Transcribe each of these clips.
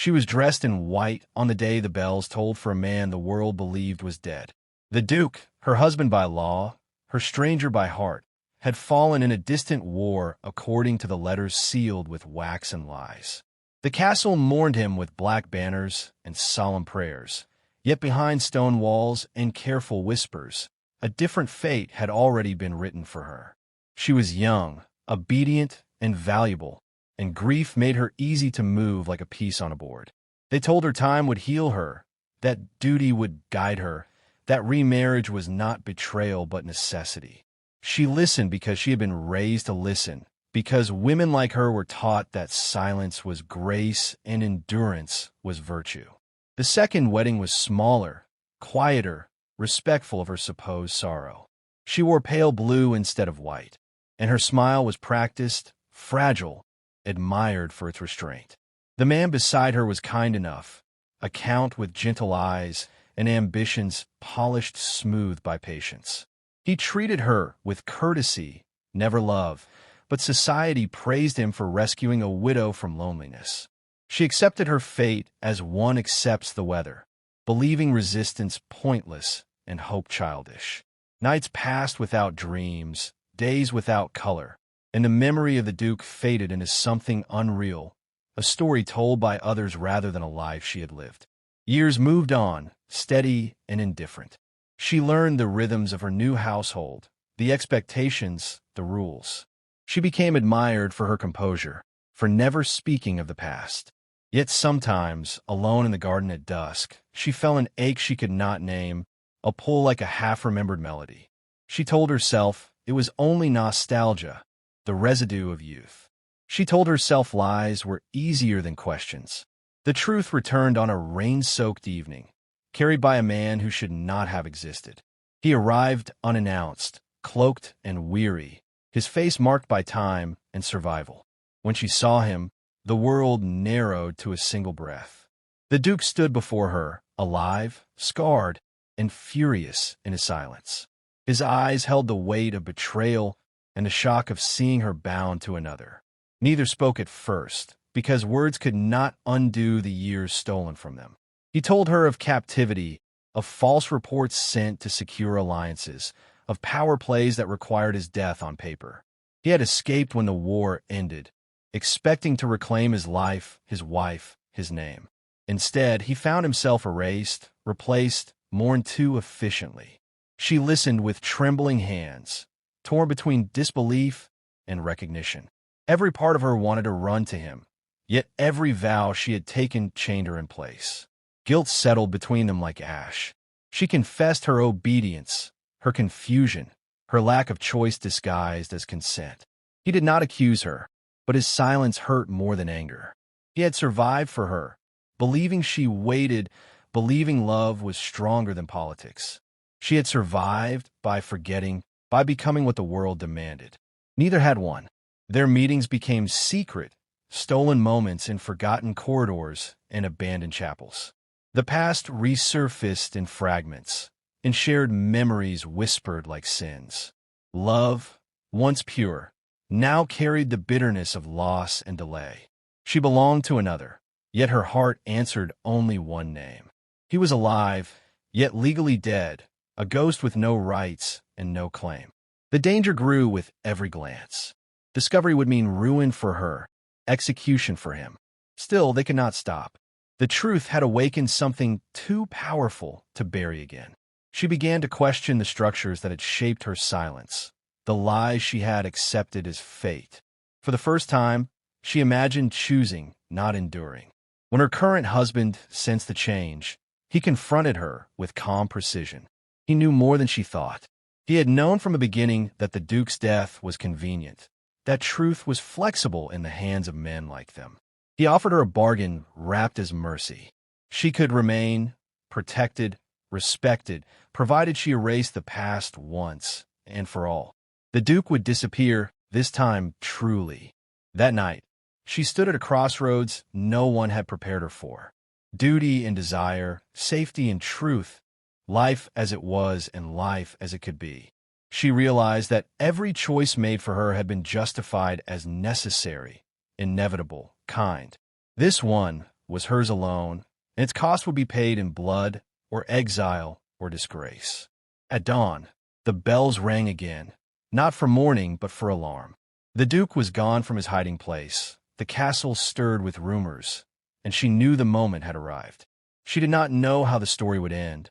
She was dressed in white on the day the bells tolled for a man the world believed was dead. The Duke, her husband by law, her stranger by heart, had fallen in a distant war according to the letters sealed with wax and lies. The castle mourned him with black banners and solemn prayers, yet behind stone walls and careful whispers, a different fate had already been written for her. She was young, obedient, and valuable, and grief made her easy to move like a piece on a board. They told her time would heal her, that duty would guide her, that remarriage was not betrayal but necessity. She listened because she had been raised to listen, because women like her were taught that silence was grace and endurance was virtue. The second wedding was smaller, quieter, respectful of her supposed sorrow. She wore pale blue instead of white, and her smile was practiced, fragile, admired for its restraint. The man beside her was kind enough, a count with gentle eyes and ambitions polished smooth by patience. He treated her with courtesy, never love, but society praised him for rescuing a widow from loneliness. She accepted her fate as one accepts the weather, believing resistance pointless and hope childish. Nights passed without dreams, days without color, and the memory of the Duke faded into something unreal, a story told by others rather than a life she had lived. Years moved on, steady and indifferent. She learned the rhythms of her new household, the expectations, the rules. She became admired for her composure, for never speaking of the past. Yet sometimes, alone in the garden at dusk, she felt an ache she could not name, a pull like a half-remembered melody. She told herself it was only nostalgia, the residue of youth. She told herself lies were easier than questions. The truth returned on a rain-soaked evening, carried by a man who should not have existed. He arrived unannounced, cloaked and weary, his face marked by time and survival. When she saw him, the world narrowed to a single breath. The Duke stood before her, alive, scarred, and furious in his silence. His eyes held the weight of betrayal and the shock of seeing her bound to another. Neither spoke at first, because words could not undo the years stolen from them. He told her of captivity, of false reports sent to secure alliances, of power plays that required his death on paper. He had escaped when the war ended, expecting to reclaim his life, his wife, his name. Instead, he found himself erased, replaced, mourned too efficiently. She listened with trembling hands, torn between disbelief and recognition. Every part of her wanted to run to him, yet every vow she had taken chained her in place. Guilt settled between them like ash. She confessed her obedience, her confusion, her lack of choice disguised as consent. He did not accuse her, but his silence hurt more than anger. He had survived for her, believing she waited, believing love was stronger than politics. She had survived by forgetting, by becoming what the world demanded. Neither had won. Their meetings became secret, stolen moments in forgotten corridors and abandoned chapels. The past resurfaced in fragments, and shared memories whispered like sins. Love, once pure, now carried the bitterness of loss and delay. She belonged to another, yet her heart answered only one name. He was alive, yet legally dead, a ghost with no rights and no claim. The danger grew with every glance. Discovery would mean ruin for her, execution for him. Still, they could not stop. The truth had awakened something too powerful to bury again. She began to question the structures that had shaped her silence, the lies she had accepted as fate. For the first time, she imagined choosing, not enduring. When her current husband sensed the change, he confronted her with calm precision. He knew more than she thought. He had known from the beginning that the Duke's death was convenient, that truth was flexible in the hands of men like them. He offered her a bargain wrapped as mercy. She could remain protected, respected, provided she erased the past once and for all. The Duke would disappear, this time truly. That night, she stood at a crossroads no one had prepared her for. Duty and desire, safety and truth, life as it was and life as it could be. She realized that every choice made for her had been justified as necessary, inevitable, kind. This one, was hers alone, and its cost would be paid in blood or exile or disgrace. At dawn, the bells rang again, not for mourning but for alarm. The Duke was gone from his hiding place. The castle stirred with rumors, and she knew the moment had arrived. She did not know how the story would end,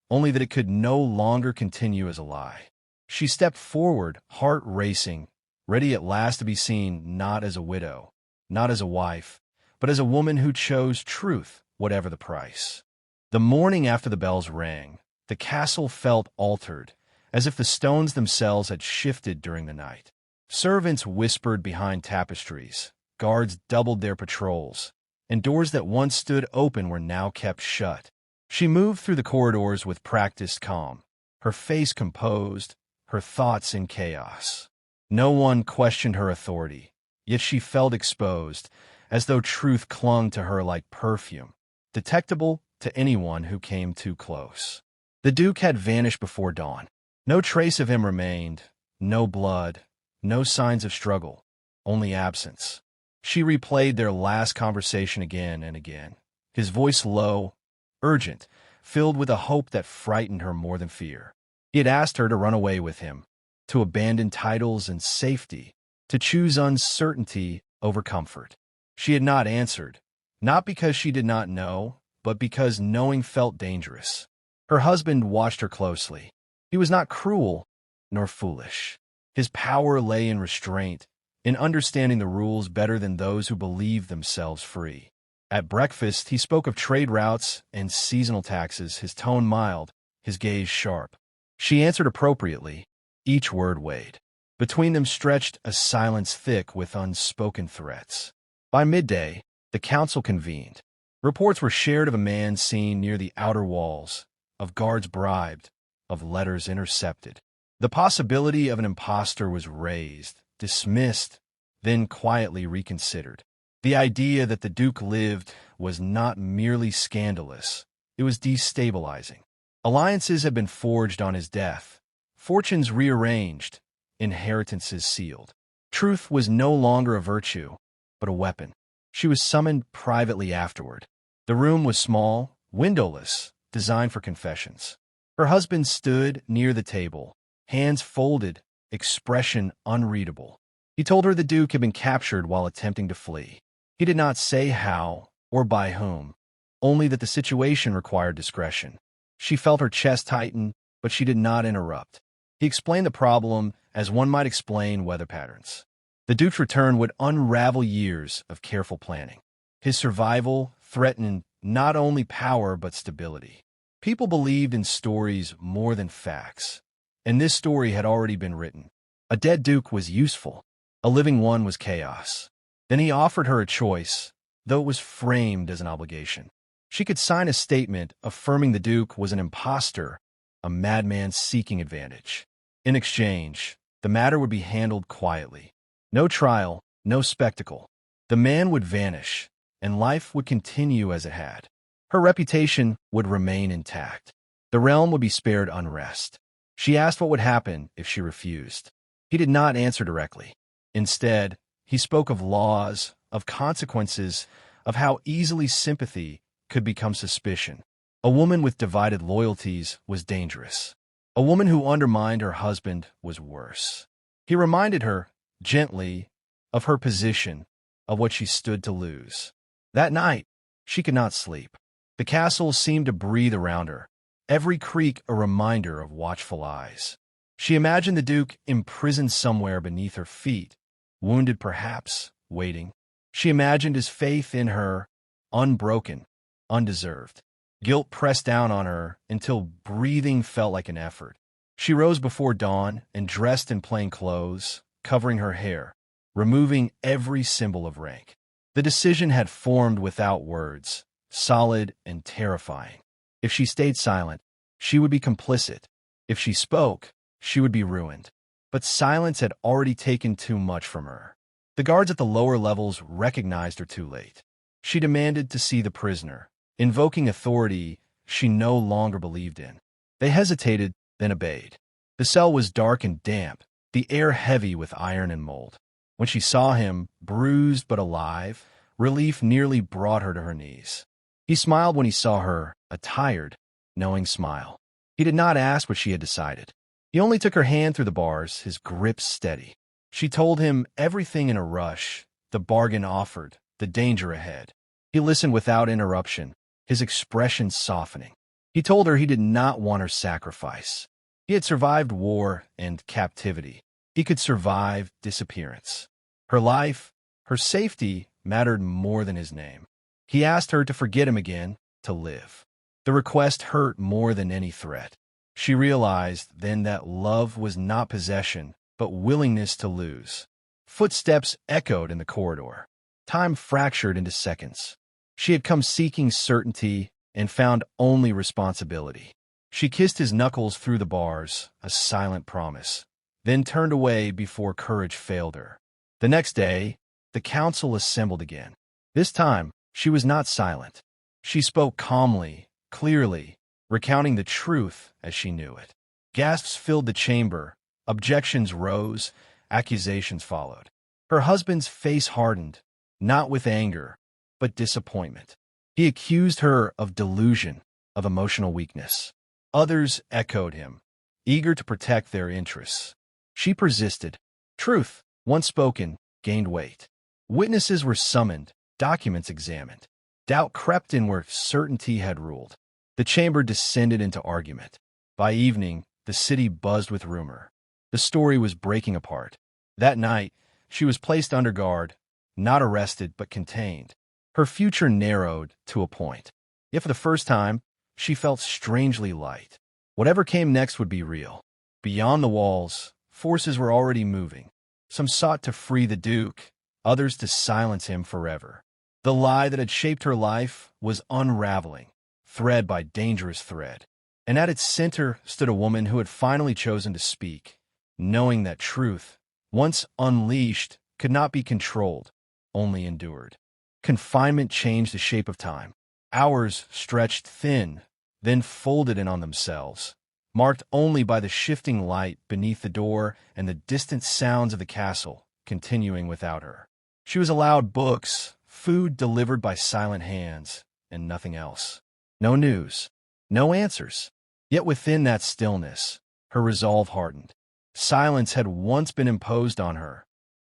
only that it could no longer continue as a lie. She stepped forward, heart racing, ready at last to be seen not as a widow, not as a wife, but as a woman who chose truth, whatever the price. The morning after the bells rang, the castle felt altered, as if the stones themselves had shifted during the night. Servants whispered behind tapestries, guards doubled their patrols, and doors that once stood open were now kept shut. She moved through the corridors with practiced calm, her face composed, her thoughts in chaos. No one questioned her authority, yet she felt exposed, as though truth clung to her like perfume, detectable to anyone who came too close. The Duke had vanished before dawn. No trace of him remained, no blood, no signs of struggle, only absence. She replayed their last conversation again and again, his voice low, urgent, filled with a hope that frightened her more than fear. He had asked her to run away with him, to abandon titles and safety, to choose uncertainty over comfort. She had not answered, not because she did not know, but because knowing felt dangerous. Her husband watched her closely. He was not cruel nor foolish. His power lay in restraint, in understanding the rules better than those who believed themselves free. At breakfast, he spoke of trade routes and seasonal taxes, his tone mild, his gaze sharp. She answered appropriately. Each word weighed. Between them stretched a silence thick with unspoken threats. By midday, the council convened. Reports were shared of a man seen near the outer walls, of guards bribed, of letters intercepted. The possibility of an impostor was raised, dismissed, then quietly reconsidered. The idea that the Duke lived was not merely scandalous, it was destabilizing. Alliances had been forged on his death, fortunes rearranged, inheritances sealed. Truth was no longer a virtue, but a weapon. She was summoned privately afterward. The room was small, windowless, designed for confessions. Her husband stood near the table, hands folded, expression unreadable. He told her the Duke had been captured while attempting to flee. He did not say how or by whom, only that the situation required discretion. She felt her chest tighten, but she did not interrupt. He explained the problem as one might explain weather patterns. The Duke's return would unravel years of careful planning. His survival threatened not only power but stability. People believed in stories more than facts, and this story had already been written. A dead Duke was useful, a living one was chaos. Then he offered her a choice, though it was framed as an obligation. She could sign a statement affirming the Duke was an impostor, a madman seeking advantage. In exchange, the matter would be handled quietly. No trial, no spectacle. The man would vanish, and life would continue as it had. Her reputation would remain intact. The realm would be spared unrest. She asked what would happen if she refused. He did not answer directly. Instead, he spoke of laws, of consequences, of how easily sympathy could become suspicion. A woman with divided loyalties was dangerous. A woman who undermined her husband was worse. He reminded her, gently, of her position, of what she stood to lose. That night, she could not sleep. The castle seemed to breathe around her, every creak a reminder of watchful eyes. She imagined the Duke imprisoned somewhere beneath her feet, wounded perhaps, waiting. She imagined his faith in her, unbroken, undeserved. Guilt pressed down on her until breathing felt like an effort. She rose before dawn and dressed in plain clothes, covering her hair, removing every symbol of rank. The decision had formed without words, solid and terrifying. If she stayed silent, she would be complicit. If she spoke, she would be ruined. But silence had already taken too much from her. The guards at the lower levels recognized her too late. She demanded to see the prisoner, invoking authority she no longer believed in. They hesitated, then obeyed. The cell was dark and damp, the air heavy with iron and mold. When she saw him, bruised but alive, Relief nearly brought her to her knees. He smiled when he saw her, a tired, knowing smile. He did not ask what she had decided. He only took her hand through the bars, his grip steady. She told him everything in a rush, the bargain offered, the danger ahead. He listened without interruption, his expression softening. He told her he did not want her sacrifice. He had survived war and captivity. He could survive disappearance. Her life, her safety, mattered more than his name. He asked her to forget him again, to live. The request hurt more than any threat. She realized then that love was not possession, but willingness to lose. Footsteps echoed in the corridor. Time fractured into seconds. She had come seeking certainty and found only responsibility. She kissed his knuckles through the bars, a silent promise, then turned away before courage failed her. The next day, the council assembled again. This time, she was not silent. She spoke calmly, clearly, recounting the truth as she knew it. Gasps filled the chamber, objections rose, accusations followed. Her husband's face hardened, not with anger, but disappointment. He accused her of delusion, of emotional weakness. Others echoed him, eager to protect their interests. She persisted. Truth, once spoken, gained weight. Witnesses were summoned, documents examined. Doubt crept in where certainty had ruled. The chamber descended into argument. By evening, the city buzzed with rumor. The story was breaking apart. That night, she was placed under guard, not arrested but contained. Her future narrowed to a point. Yet for the first time, she felt strangely light. Whatever came next would be real. Beyond the walls, forces were already moving. Some sought to free the Duke, others to silence him forever. The lie that had shaped her life was unraveling, thread by dangerous thread. And at its center stood a woman who had finally chosen to speak, knowing that truth, once unleashed, could not be controlled, only endured. Confinement changed the shape of time. Hours stretched thin, then folded in on themselves, marked only by the shifting light beneath the door and the distant sounds of the castle continuing without her. She was allowed books, food delivered by silent hands, and nothing else. No news, no answers. Yet within that stillness, her resolve hardened. Silence had once been imposed on her.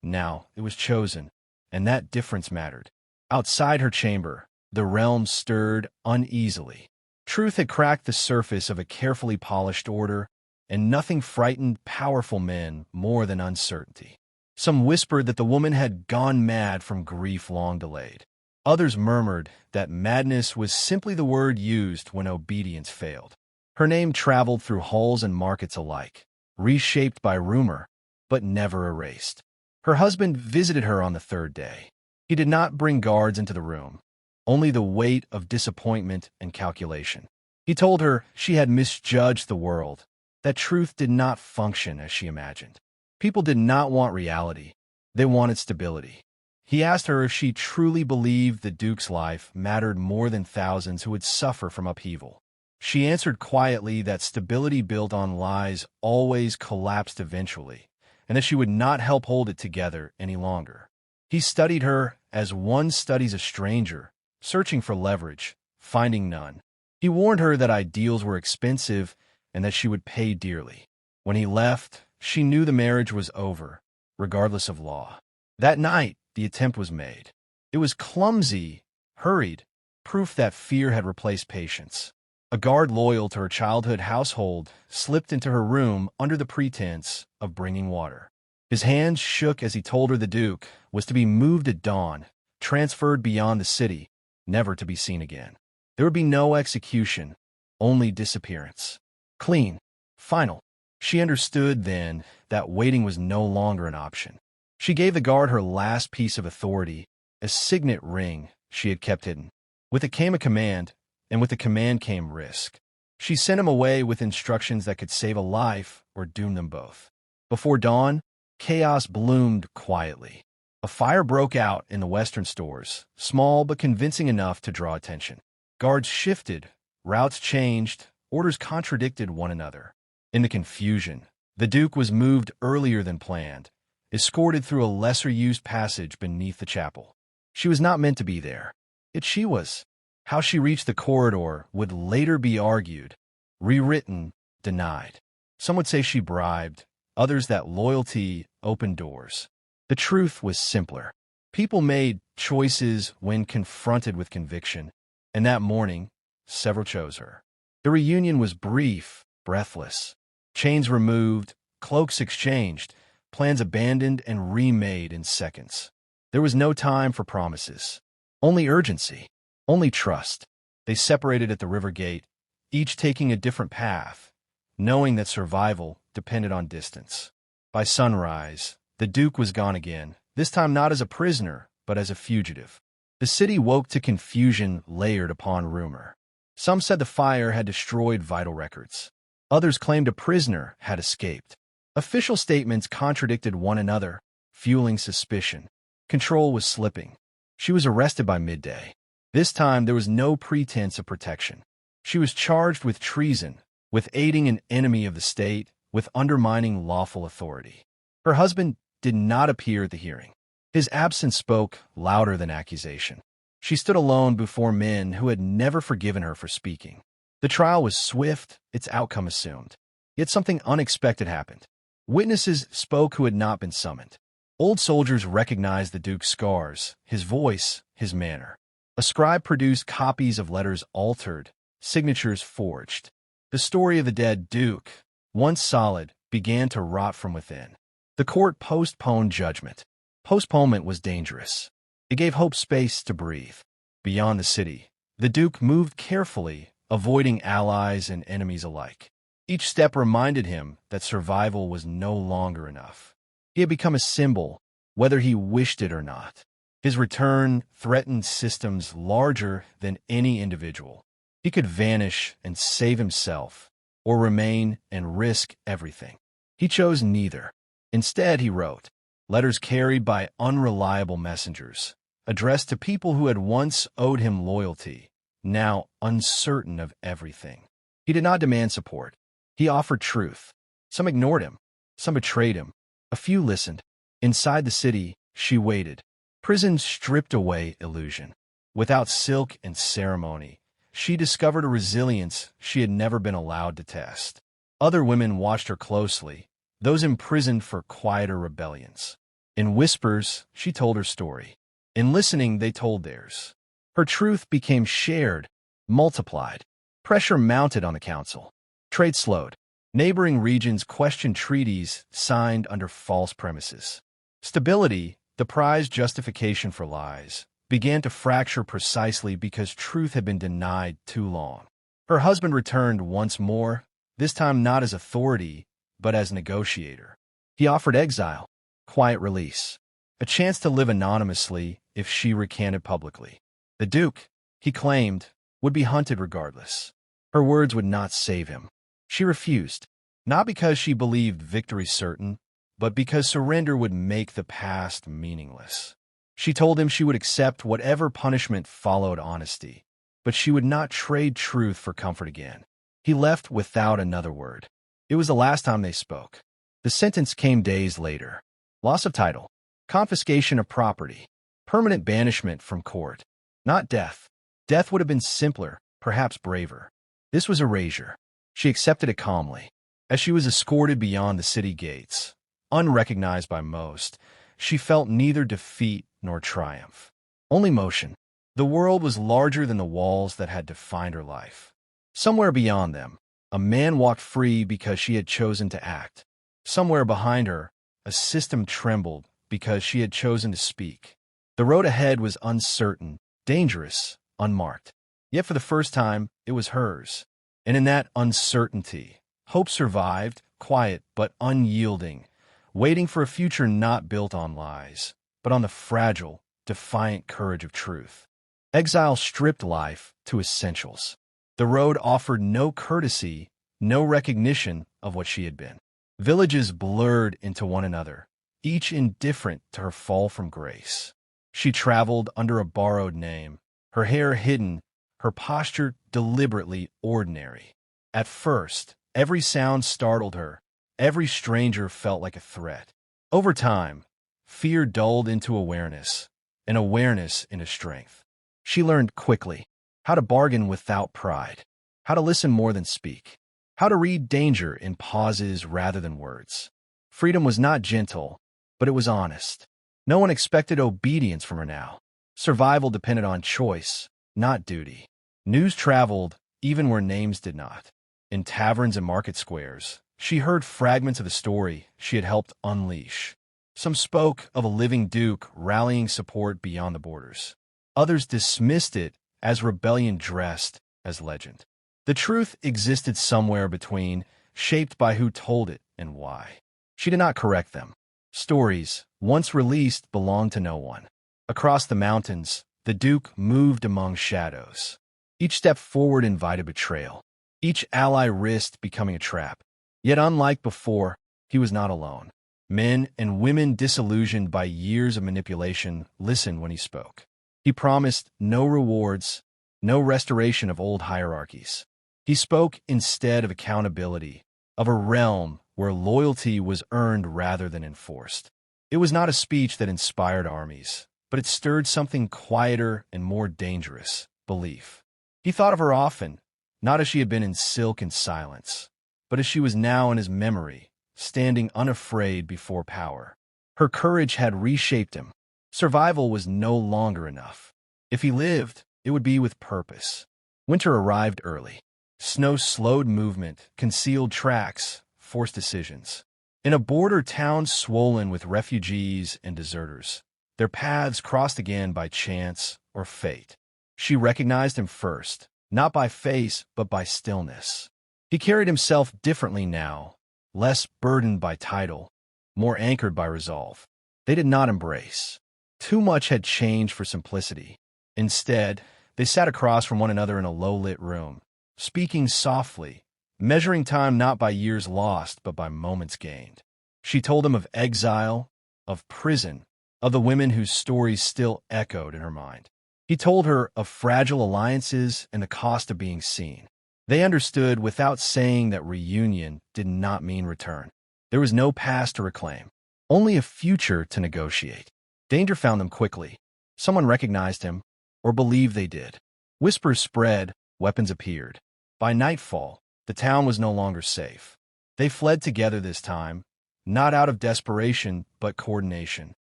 Now it was chosen, and that difference mattered. Outside her chamber, the realm stirred uneasily. Truth had cracked the surface of a carefully polished order, and nothing frightened powerful men more than uncertainty. Some whispered that the woman had gone mad from grief long delayed. Others murmured that madness was simply the word used when obedience failed. Her name traveled through halls and markets alike, reshaped by rumor, but never erased. Her husband visited her on the third day. He did not bring guards into the room, only the weight of disappointment and calculation. He told her she had misjudged the world, that truth did not function as she imagined. People did not want reality. They wanted stability. He asked her if she truly believed the Duke's life mattered more than thousands who would suffer from upheaval. She answered quietly that stability built on lies always collapsed eventually, and that she would not help hold it together any longer. He studied her as one studies a stranger, searching for leverage, finding none. He warned her that ideals were expensive and that she would pay dearly. When he left, she knew the marriage was over, regardless of law. That night, the attempt was made. It was clumsy, hurried, proof that fear had replaced patience. A guard loyal to her childhood household slipped into her room under the pretense of bringing water. His hands shook as he told her the Duke was to be moved at dawn, transferred beyond the city, never to be seen again. There would be no execution, only disappearance. Clean, final. She understood then that waiting was no longer an option. She gave the guard her last piece of authority, a signet ring she had kept hidden. With it came a command, and with the command came risk. She sent him away with instructions that could save a life or doom them both. Before dawn, chaos bloomed quietly. A fire broke out in the western stores, small but convincing enough to draw attention. Guards shifted, routes changed, orders contradicted one another. In the confusion, the Duke was moved earlier than planned, escorted through a lesser-used passage beneath the chapel. She was not meant to be there. Yet she was. How she reached the corridor would later be argued, rewritten, denied. Some would say she bribed, others that loyalty opened doors. The truth was simpler. People made choices when confronted with conviction, and that morning, several chose her. The reunion was brief, breathless. Chains removed, cloaks exchanged, plans abandoned and remade in seconds. There was no time for promises. Only urgency. Only trust. They separated at the river gate, each taking a different path, knowing that survival depended on distance. By sunrise, the Duke was gone again, this time not as a prisoner, but as a fugitive. The city woke to confusion layered upon rumor. Some said the fire had destroyed vital records. Others claimed a prisoner had escaped. Official statements contradicted one another, fueling suspicion. Control was slipping. She was arrested by midday. This time there was no pretense of protection. She was charged with treason, with aiding an enemy of the state, with undermining lawful authority. Her husband did not appear at the hearing. His absence spoke louder than accusation. She stood alone before men who had never forgiven her for speaking. The trial was swift, its outcome assumed. Yet something unexpected happened. Witnesses spoke who had not been summoned. Old soldiers recognized the Duke's scars, his voice, his manner. A scribe produced copies of letters altered, signatures forged. The story of the dead Duke, once solid, began to rot from within. The court postponed judgment. Postponement was dangerous. It gave hope space to breathe. Beyond the city, the Duke moved carefully, avoiding allies and enemies alike. Each step reminded him that survival was no longer enough. He had become a symbol, whether he wished it or not. His return threatened systems larger than any individual. He could vanish and save himself, or remain and risk everything. He chose neither. Instead, he wrote letters carried by unreliable messengers, addressed to people who had once owed him loyalty, now uncertain of everything. He did not demand support. He offered truth. Some ignored him. Some betrayed him. A few listened. Inside the city, she waited. Prison stripped away illusion. Without silk and ceremony, she discovered a resilience she had never been allowed to test. Other women watched her closely, those imprisoned for quieter rebellions. In whispers, she told her story. In listening, they told theirs. Her truth became shared, multiplied. Pressure mounted on the council. Trade slowed. Neighboring regions questioned treaties signed under false premises. Stability, the prized justification for lies, began to fracture precisely because truth had been denied too long. Her husband returned once more, this time not as authority, but as negotiator. He offered exile, quiet release, a chance to live anonymously if she recanted publicly. The Duke, he claimed, would be hunted regardless. Her words would not save him. She refused, not because she believed victory certain, but because surrender would make the past meaningless. She told him she would accept whatever punishment followed honesty, but she would not trade truth for comfort again. He left without another word. It was the last time they spoke. The sentence came days later. Loss of title, confiscation of property, permanent banishment from court. Not death. Death would have been simpler, perhaps braver. This was erasure. She accepted it calmly. As she was escorted beyond the city gates, unrecognized by most, she felt neither defeat nor triumph. Only motion. The world was larger than the walls that had defined her life. Somewhere beyond them, a man walked free because she had chosen to act. Somewhere behind her, a system trembled because she had chosen to speak. The road ahead was uncertain, dangerous, unmarked. Yet for the first time, it was hers. And in that uncertainty, hope survived, quiet but unyielding, waiting for a future not built on lies, but on the fragile, defiant courage of truth. Exile stripped life to essentials. The road offered no courtesy, no recognition of what she had been. Villages blurred into one another, each indifferent to her fall from grace. She traveled under a borrowed name, her hair hidden, her posture deliberately ordinary. At first, every sound startled her, every stranger felt like a threat. Over time, fear dulled into awareness, an awareness into strength. She learned quickly how to bargain without pride, how to listen more than speak, how to read danger in pauses rather than words. Freedom was not gentle, but it was honest. No one expected obedience from her now. Survival depended on choice, not duty. News traveled even where names did not. In taverns and market squares, she heard fragments of the story she had helped unleash. Some spoke of a living duke rallying support beyond the borders. Others dismissed it as rebellion dressed as legend. The truth existed somewhere between, shaped by who told it and why. She did not correct them. Stories, once released, belonged to no one. Across the mountains, the Duke moved among shadows. Each step forward invited betrayal. Each ally risked becoming a trap. Yet unlike before, he was not alone. Men and women disillusioned by years of manipulation listened when he spoke. He promised no rewards, no restoration of old hierarchies. He spoke instead of accountability, of a realm where loyalty was earned rather than enforced. It was not a speech that inspired armies, but it stirred something quieter and more dangerous: belief. He thought of her often, not as she had been in silk and silence, but as she was now in his memory, standing unafraid before power. Her courage had reshaped him. Survival was no longer enough. If he lived, it would be with purpose. Winter arrived early. Snow slowed movement, concealed tracks, forced decisions. In a border town swollen with refugees and deserters, their paths crossed again by chance or fate. She recognized him first, not by face but by stillness. He carried himself differently now, less burdened by title, more anchored by resolve. They did not embrace. Too much had changed for simplicity. Instead, they sat across from one another in a low-lit room, speaking softly, measuring time not by years lost but by moments gained. She told him of exile, of prison, of the women whose stories still echoed in her mind. He told her of fragile alliances and the cost of being seen. They understood without saying that reunion did not mean return. There was no past to reclaim, only a future to negotiate. Danger found them quickly. Someone recognized him, or believed they did. Whispers spread, weapons appeared. By nightfall, the town was no longer safe. They fled together this time, not out of desperation, but coordination.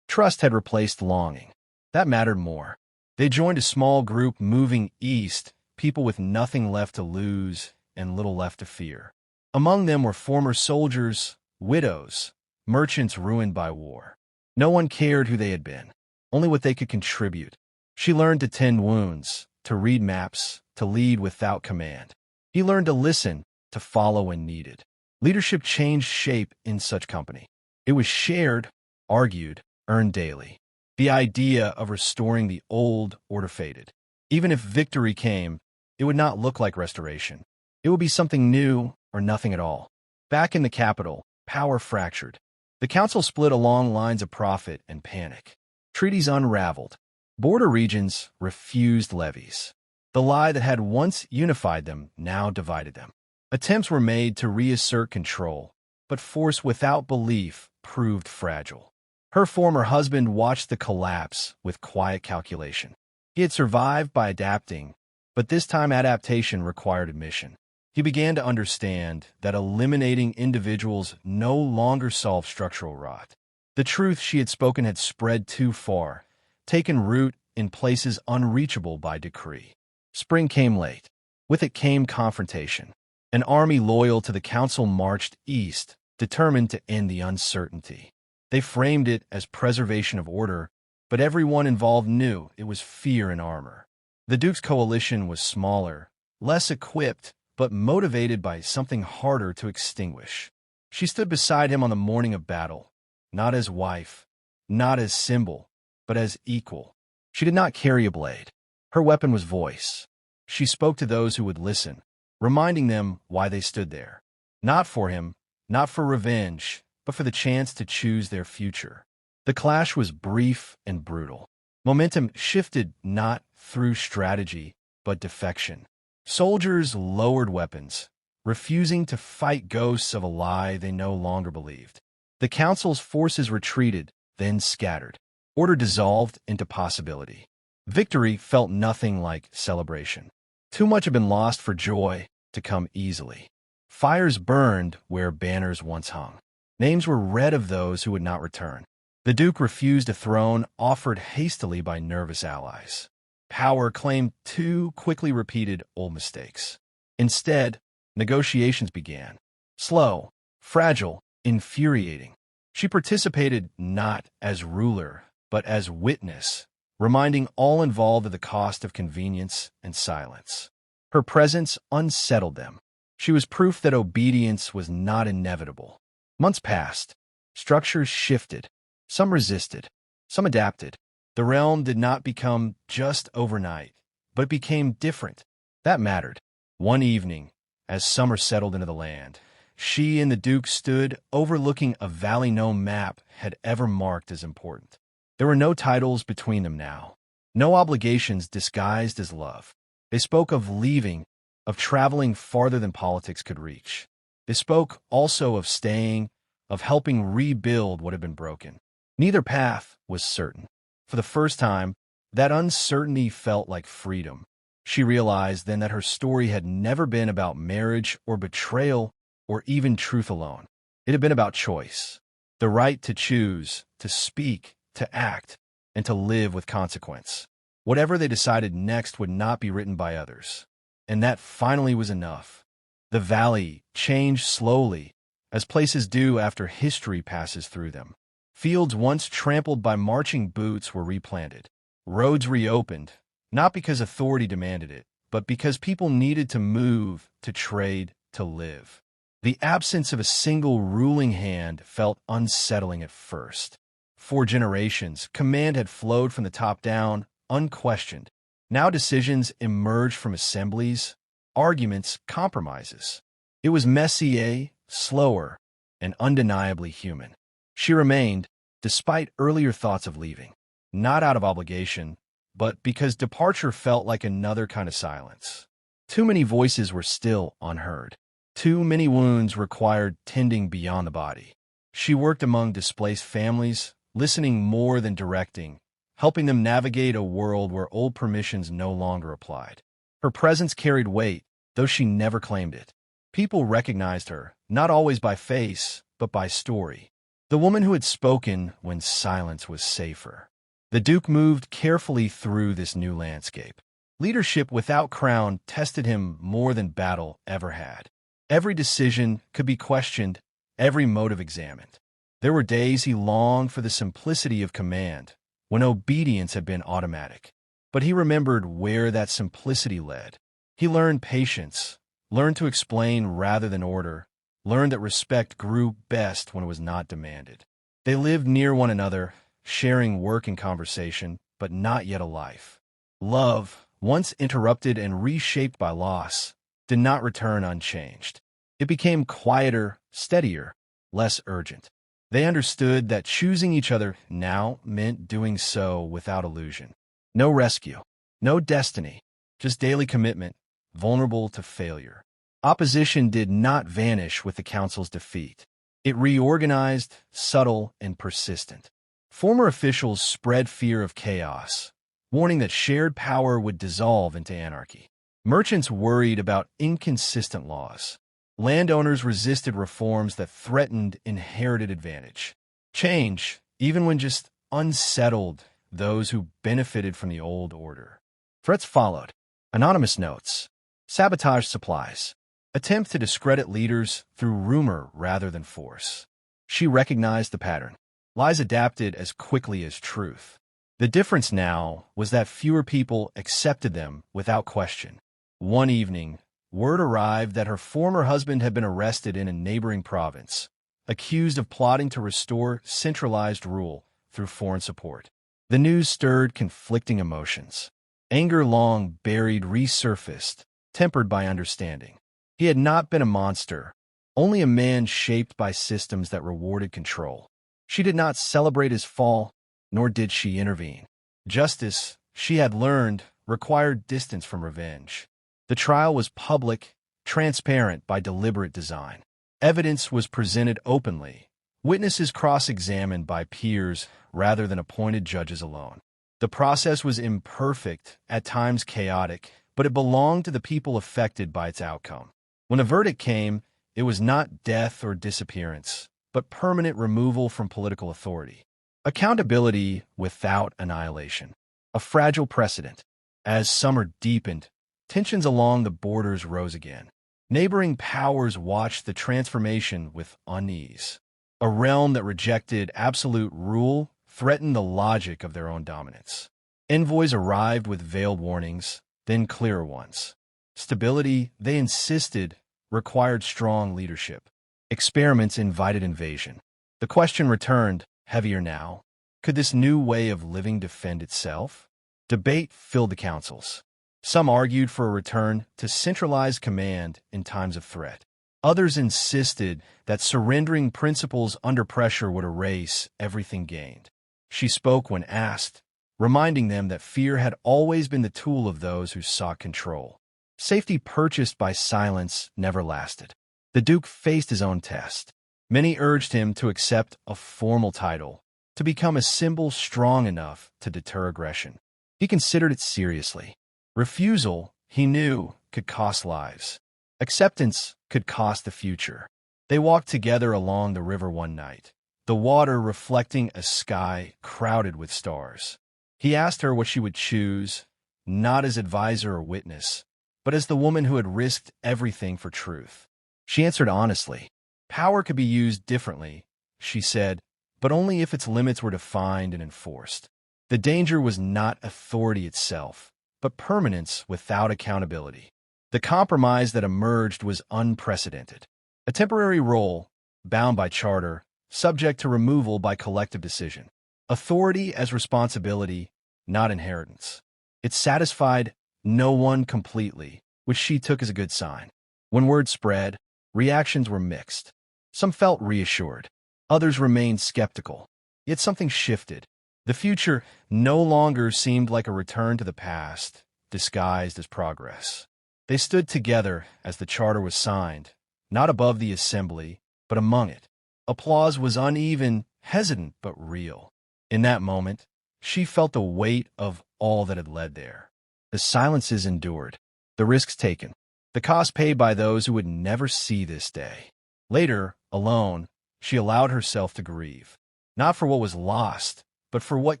Trust had replaced longing. That mattered more. They joined a small group moving east, people with nothing left to lose and little left to fear. Among them were former soldiers, widows, merchants ruined by war. No one cared who they had been, only what they could contribute. She learned to tend wounds, to read maps, to lead without command. He learned to listen, to follow when needed. Leadership changed shape in such company. It was shared, argued, earned daily. The idea of restoring the old order faded. Even if victory came, it would not look like restoration. It would be something new or nothing at all. Back in the capital, power fractured. The council split along lines of profit and panic. Treaties unraveled. Border regions refused levies. The lie that had once unified them now divided them. Attempts were made to reassert control, but force without belief proved fragile. Her former husband watched the collapse with quiet calculation. He had survived by adapting, but this time adaptation required admission. He began to understand that eliminating individuals no longer solved structural rot. The truth she had spoken had spread too far, taken root in places unreachable by decree. Spring came late. With it came confrontation. An army loyal to the council marched east, determined to end the uncertainty. They framed it as preservation of order, but everyone involved knew it was fear in armor. The Duke's coalition was smaller, less equipped, but motivated by something harder to extinguish. She stood beside him on the morning of battle, not as wife, not as symbol, but as equal. She did not carry a blade. Her weapon was voice. She spoke to those who would listen, reminding them why they stood there. Not for him, not for revenge, but for the chance to choose their future. The clash was brief and brutal. Momentum shifted not through strategy, but defection. Soldiers lowered weapons, refusing to fight ghosts of a lie they no longer believed. The council's forces retreated, then scattered. Order dissolved into possibility. Victory felt nothing like celebration. Too much had been lost for joy to come easily. Fires burned where banners once hung. Names were read of those who would not return. The Duke refused a throne offered hastily by nervous allies. Power claimed too quickly repeated old mistakes. Instead, negotiations began. Slow, fragile, infuriating. She participated not as ruler, but as witness, reminding all involved of the cost of convenience and silence. Her presence unsettled them. She was proof that obedience was not inevitable. Months passed. Structures shifted. Some resisted. Some adapted. The realm did not become just overnight, but became different. That mattered. One evening, as summer settled into the land, she and the Duke stood overlooking a valley no map had ever marked as important. There were no titles between them now, no obligations disguised as love. They spoke of leaving, of traveling farther than politics could reach. They spoke also of staying, of helping rebuild what had been broken. Neither path was certain. For the first time, that uncertainty felt like freedom. She realized then that her story had never been about marriage or betrayal or even truth alone. It had been about choice, the right to choose, to speak, to act, and to live with consequence. Whatever they decided next would not be written by others. And that finally was enough. The valley changed slowly, as places do after history passes through them. Fields once trampled by marching boots were replanted. Roads reopened, not because authority demanded it, but because people needed to move, to trade, to live. The absence of a single ruling hand felt unsettling at first. For generations, command had flowed from the top down, unquestioned. Now decisions emerged from assemblies, arguments, compromises. It was messy, slower, and undeniably human. She remained, despite earlier thoughts of leaving, not out of obligation, but because departure felt like another kind of silence. Too many voices were still unheard. Too many wounds required tending beyond the body. She worked among displaced families, listening more than directing, helping them navigate a world where old permissions no longer applied. Her presence carried weight, though she never claimed it. People recognized her, not always by face, but by story. The woman who had spoken when silence was safer. The Duke moved carefully through this new landscape. Leadership without crown tested him more than battle ever had. Every decision could be questioned, every motive examined. There were days he longed for the simplicity of command, when obedience had been automatic. But he remembered where that simplicity led. He learned patience, learned to explain rather than order, learned that respect grew best when it was not demanded. They lived near one another, sharing work and conversation, but not yet a life. Love, once interrupted and reshaped by loss, did not return unchanged. It became quieter, steadier, less urgent. They understood that choosing each other now meant doing so without illusion. No rescue, no destiny, just daily commitment, vulnerable to failure. Opposition did not vanish with the council's defeat. It reorganized, subtle and persistent. Former officials spread fear of chaos, warning that shared power would dissolve into anarchy. Merchants worried about inconsistent laws. Landowners resisted reforms that threatened inherited advantage. Change, even when just unsettled those who benefited from the old order. Threats followed. Anonymous notes. Sabotage supplies. Attempt to discredit leaders through rumor rather than force. She recognized the pattern. Lies adapted as quickly as truth. The difference now was that fewer people accepted them without question. One evening, word arrived that her former husband had been arrested in a neighboring province, accused of plotting to restore centralized rule through foreign support. The news stirred conflicting emotions. Anger long buried resurfaced, tempered by understanding. He had not been a monster, only a man shaped by systems that rewarded control. She did not celebrate his fall, nor did she intervene. Justice, she had learned, required distance from revenge. The trial was public, transparent by deliberate design. Evidence was presented openly, Witnesses cross-examined by peers rather than appointed judges alone. The process was imperfect, at times chaotic, but it belonged to the people affected by its outcome. When the verdict came, it was not death or disappearance, but permanent removal from political authority. Accountability without annihilation. A fragile precedent. As summer deepened, tensions along the borders rose again. Neighboring powers watched the transformation with unease. A realm that rejected absolute rule threatened the logic of their own dominance. Envoys arrived with veiled warnings, then clearer ones. Stability, they insisted, required strong leadership. Experiments invited invasion. The question returned, heavier now. Could this new way of living defend itself? Debate filled the councils. Some argued for a return to centralized command in times of threat. Others insisted that surrendering principles under pressure would erase everything gained. She spoke when asked, reminding them that fear had always been the tool of those who sought control. Safety purchased by silence never lasted. The Duke faced his own test. Many urged him to accept a formal title, to become a symbol strong enough to deter aggression. He considered it seriously. Refusal, he knew, could cost lives. Acceptance could cost the future. They walked together along the river one night, the water reflecting a sky crowded with stars. He asked her what she would choose, not as advisor or witness, but as the woman who had risked everything for truth. She answered honestly. Power could be used differently, she said, but only if its limits were defined and enforced. The danger was not authority itself, but permanence without accountability. The compromise that emerged was unprecedented. A temporary role, bound by charter, subject to removal by collective decision. Authority as responsibility, not inheritance. It satisfied no one completely, which she took as a good sign. When word spread, reactions were mixed. Some felt reassured. Others remained skeptical. Yet something shifted. The future no longer seemed like a return to the past, disguised as progress. They stood together as the charter was signed, not above the assembly, but among it. Applause was uneven, hesitant, but real. In that moment, she felt the weight of all that had led there. The silences endured, the risks taken, the cost paid by those who would never see this day. Later, alone, she allowed herself to grieve, not for what was lost, but for what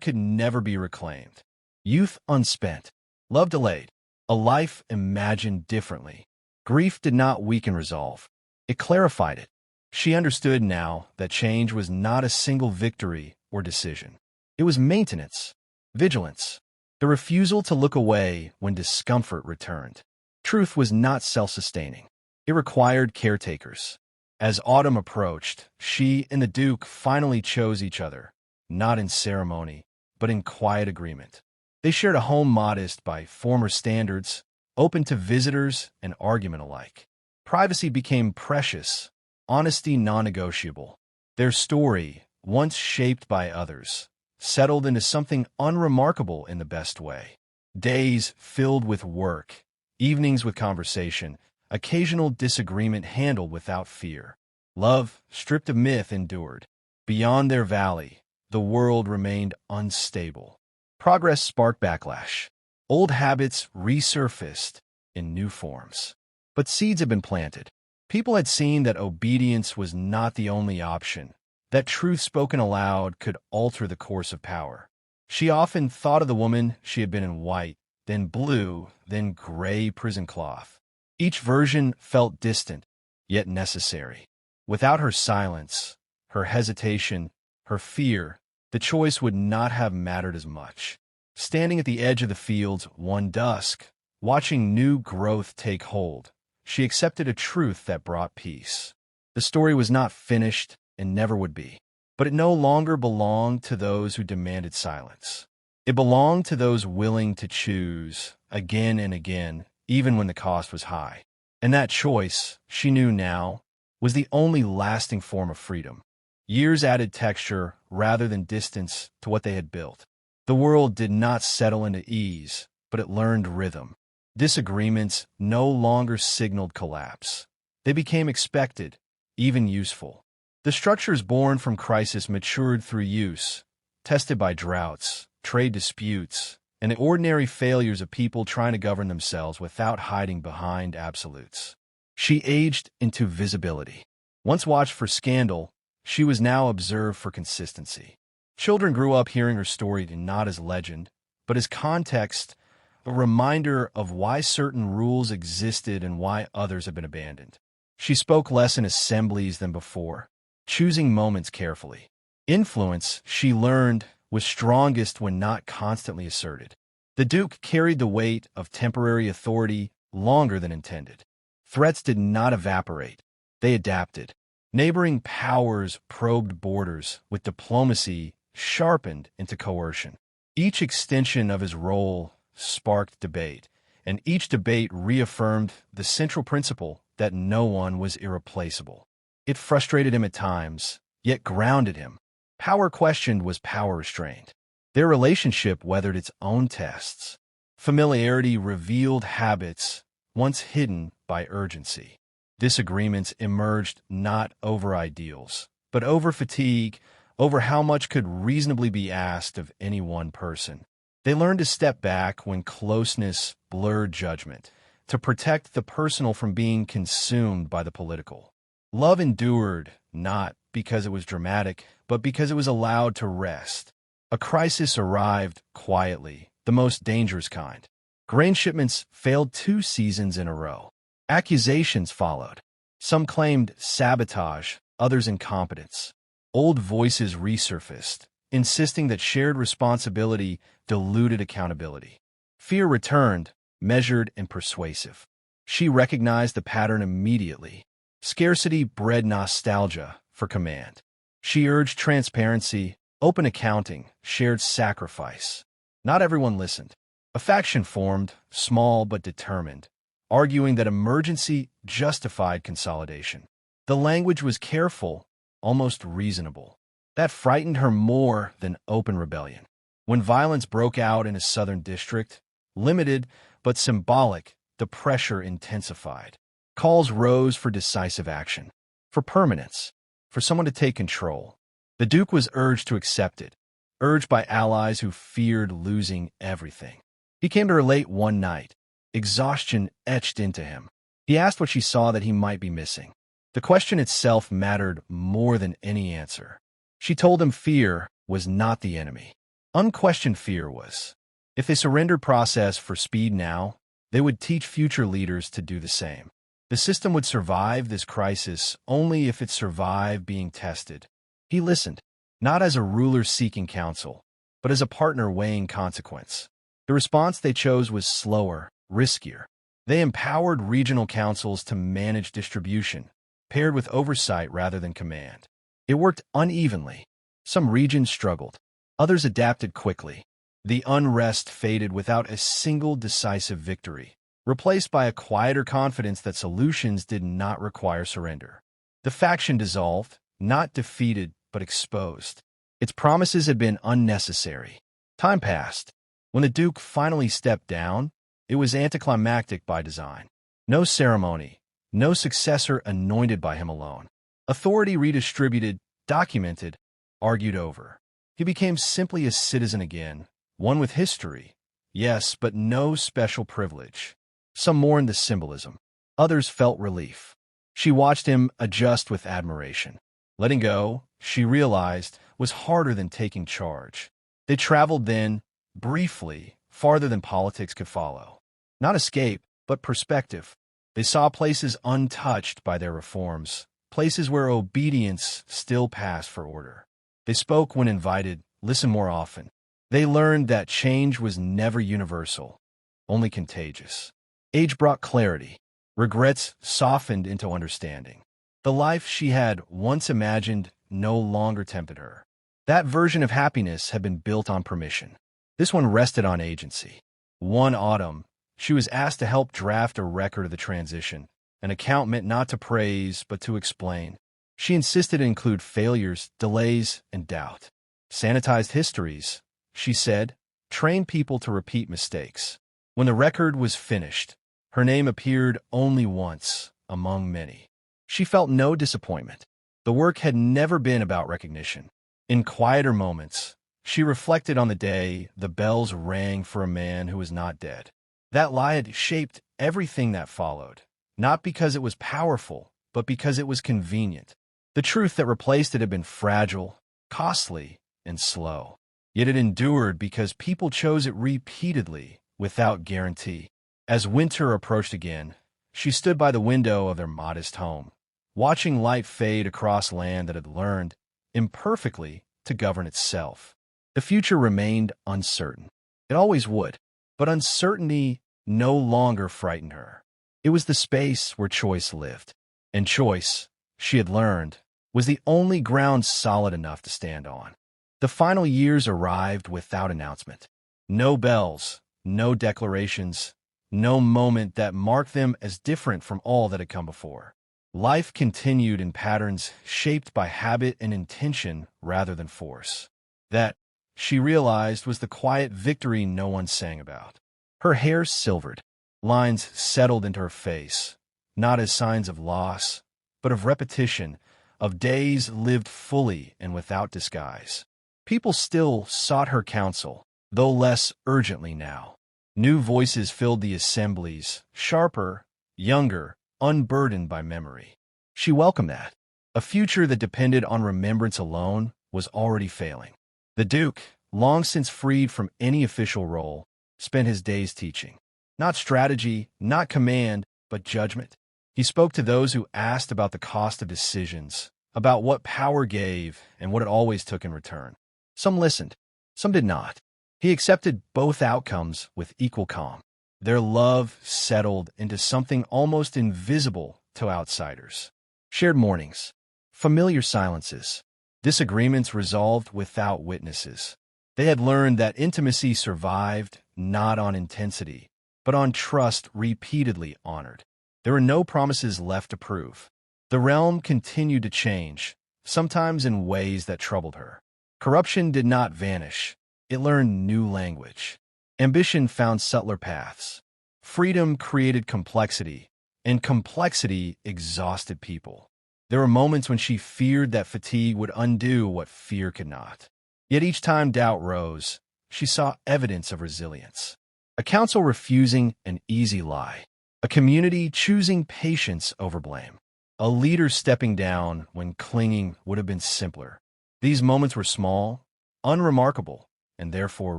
could never be reclaimed. Youth unspent, love delayed, a life imagined differently. Grief did not weaken resolve. It clarified it. She understood now that change was not a single victory or decision. It was maintenance, vigilance, the refusal to look away when discomfort returned. Truth was not self-sustaining. It required caretakers. As autumn approached, she and the Duke finally chose each other, not in ceremony, but in quiet agreement. They shared a home modest by former standards, open to visitors and argument alike. Privacy became precious, honesty non-negotiable. Their story, once shaped by others, settled into something unremarkable in the best way. Days filled with work, evenings with conversation, occasional disagreement handled without fear. Love, stripped of myth, endured. Beyond their valley, the world remained unstable. Progress sparked backlash. Old habits resurfaced in new forms. But seeds had been planted. People had seen that obedience was not the only option, that truth spoken aloud could alter the course of power. She often thought of the woman she had been in white, then blue, then gray prison cloth. Each version felt distant, yet necessary. Without her silence, her hesitation, her fear, the choice would not have mattered as much. Standing at the edge of the fields one dusk, watching new growth take hold, she accepted a truth that brought peace. The story was not finished and never would be, but it no longer belonged to those who demanded silence. It belonged to those willing to choose, again and again, even when the cost was high. And that choice, she knew now, was the only lasting form of freedom. Years added texture rather than distance to what they had built. The world did not settle into ease, but it learned rhythm. Disagreements no longer signaled collapse. They became expected, even useful. The structures born from crisis matured through use, tested by droughts, trade disputes, and the ordinary failures of people trying to govern themselves without hiding behind absolutes. She aged into visibility. Once watched for scandal, she was now observed for consistency. Children grew up hearing her story not as legend, but as context, a reminder of why certain rules existed and why others have been abandoned. She spoke less in assemblies than before, choosing moments carefully. Influence, she learned, was strongest when not constantly asserted. The Duke carried the weight of temporary authority longer than intended. Threats did not evaporate. They adapted. Neighboring powers probed borders, with diplomacy sharpened into coercion. Each extension of his role sparked debate, and each debate reaffirmed the central principle that no one was irreplaceable. It frustrated him at times, yet grounded him. Power questioned was power restrained. Their relationship weathered its own tests. Familiarity revealed habits once hidden by urgency. Disagreements emerged not over ideals, but over fatigue, over how much could reasonably be asked of any one person. They learned to step back when closeness blurred judgment, to protect the personal from being consumed by the political. Love endured, not because it was dramatic, but because it was allowed to rest. A crisis arrived quietly, the most dangerous kind. Grain shipments failed 2 seasons in a row. Accusations followed. Some claimed sabotage, others incompetence. Old voices resurfaced, insisting that shared responsibility diluted accountability. Fear returned, measured and persuasive. She recognized the pattern immediately. Scarcity bred nostalgia for command. She urged transparency, open accounting, shared sacrifice. Not everyone listened. A faction formed, small but determined, arguing that emergency justified consolidation. The language was careful, almost reasonable. That frightened her more than open rebellion. When violence broke out in a southern district, limited but symbolic, the pressure intensified. Calls rose for decisive action, for permanence, for someone to take control. The Duke was urged to accept it, urged by allies who feared losing everything. He came to her late one night, exhaustion etched into him. He asked what she saw that he might be missing. The question itself mattered more than any answer. She told him fear was not the enemy. Unquestioned fear was. If they surrendered process for speed now, they would teach future leaders to do the same. The system would survive this crisis only if it survived being tested. He listened, not as a ruler seeking counsel, but as a partner weighing consequence. The response they chose was slower, riskier. They empowered regional councils to manage distribution, paired with oversight rather than command. It worked unevenly. Some regions struggled. Others adapted quickly. The unrest faded without a single decisive victory, replaced by a quieter confidence that solutions did not require surrender. The faction dissolved, not defeated, but exposed. Its promises had been unnecessary. Time passed. When the Duke finally stepped down, it was anticlimactic by design. No ceremony, no successor anointed by him alone. Authority redistributed, documented, argued over. He became simply a citizen again, one with history, yes, but no special privilege. Some mourned the symbolism. Others felt relief. She watched him adjust with admiration. Letting go, she realized, was harder than taking charge. They traveled then, briefly, farther than politics could follow. Not escape, but perspective. They saw places untouched by their reforms, places where obedience still passed for order. They spoke when invited, listened more often. They learned that change was never universal, only contagious. Age brought clarity. Regrets softened into understanding. The life she had once imagined no longer tempted her. That version of happiness had been built on permission. This one rested on agency. One autumn, she was asked to help draft a record of the transition, an account meant not to praise, but to explain. She insisted it include failures, delays, and doubt. Sanitized histories, she said, train people to repeat mistakes. When the record was finished, her name appeared only once, among many. She felt no disappointment. The work had never been about recognition. In quieter moments, she reflected on the day the bells rang for a man who was not dead. That lie had shaped everything that followed, not because it was powerful, but because it was convenient. The truth that replaced it had been fragile, costly, and slow. Yet it endured because people chose it repeatedly, without guarantee. As winter approached again, she stood by the window of their modest home, watching light fade across land that had learned, imperfectly, to govern itself. The future remained uncertain. It always would, but uncertainty no longer frightened her. It was the space where choice lived, and choice, she had learned, was the only ground solid enough to stand on. The final years arrived without announcement. No bells, no declarations, no moment that marked them as different from all that had come before. Life continued in patterns shaped by habit and intention rather than force. That, she realized, was the quiet victory no one sang about. Her hair silvered, lines settled into her face, not as signs of loss, but of repetition, of days lived fully and without disguise. People still sought her counsel, though less urgently now. New voices filled the assemblies, sharper, younger, unburdened by memory. She welcomed that. A future that depended on remembrance alone was already failing. The Duke, long since freed from any official role, spent his days teaching. Not strategy, not command, but judgment. He spoke to those who asked about the cost of decisions, about what power gave and what it always took in return. Some listened, some did not. He accepted both outcomes with equal calm. Their love settled into something almost invisible to outsiders. Shared mornings, familiar silences, disagreements resolved without witnesses. They had learned that intimacy survived not on intensity, but on trust repeatedly honored. There were no promises left to prove. The realm continued to change, sometimes in ways that troubled her. Corruption did not vanish. It learned new language. Ambition found subtler paths. Freedom created complexity, and complexity exhausted people. There were moments when she feared that fatigue would undo what fear could not. Yet each time doubt rose, she saw evidence of resilience. A council refusing an easy lie. A community choosing patience over blame. A leader stepping down when clinging would have been simpler. These moments were small, unremarkable, and therefore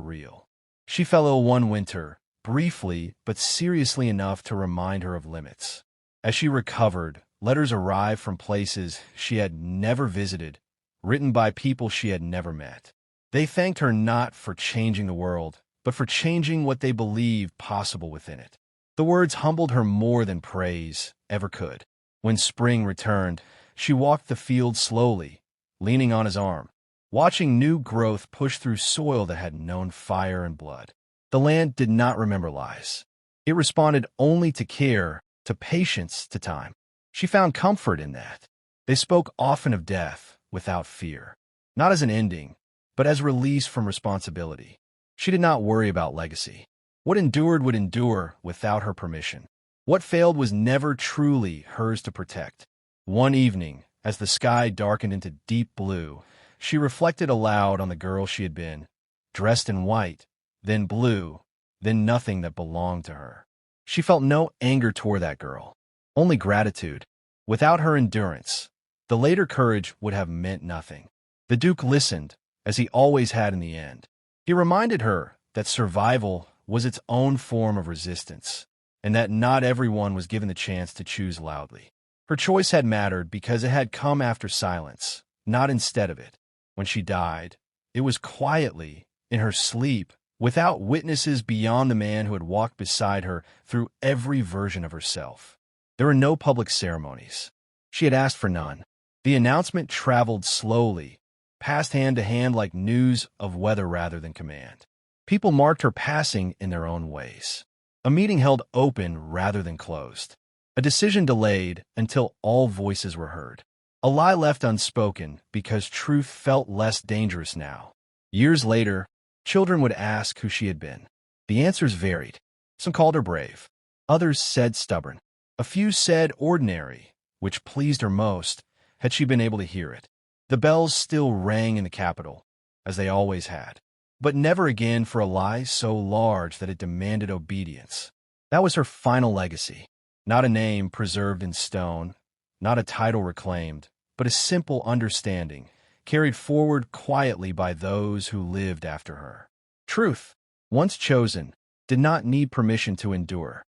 real. She fell ill one winter, briefly but seriously enough to remind her of limits. As she recovered, letters arrived from places she had never visited, written by people she had never met. They thanked her not for changing the world, but for changing what they believed possible within it. The words humbled her more than praise ever could. When spring returned, she walked the field slowly, leaning on his arm, watching new growth push through soil that had known fire and blood. The land did not remember lies. It responded only to care, to patience, to time. She found comfort in that. They spoke often of death, without fear. Not as an ending, but as release from responsibility. She did not worry about legacy. What endured would endure without her permission. What failed was never truly hers to protect. One evening, as the sky darkened into deep blue, she reflected aloud on the girl she had been, dressed in white, then blue, then nothing that belonged to her. She felt no anger toward that girl, only gratitude. Without her endurance, the later courage would have meant nothing. The Duke listened, as he always had in the end. He reminded her that survival was its own form of resistance, and that not everyone was given the chance to choose loudly. Her choice had mattered because it had come after silence, not instead of it. When she died, it was quietly, in her sleep, without witnesses beyond the man who had walked beside her through every version of herself. There were no public ceremonies. She had asked for none. The announcement traveled slowly, passed hand to hand like news of weather rather than command. People marked her passing in their own ways. A meeting held open rather than closed. A decision delayed until all voices were heard. A lie left unspoken because truth felt less dangerous now. Years later, children would ask who she had been. The answers varied. Some called her brave. Others said stubborn. A few said ordinary, which pleased her most, had she been able to hear it. The bells still rang in the capital, as they always had, but never again for a lie so large that it demanded obedience. That was her final legacy. Not a name preserved in stone, not a title reclaimed, but a simple understanding, carried forward quietly by those who lived after her. Truth, once chosen, did not need permission to endure.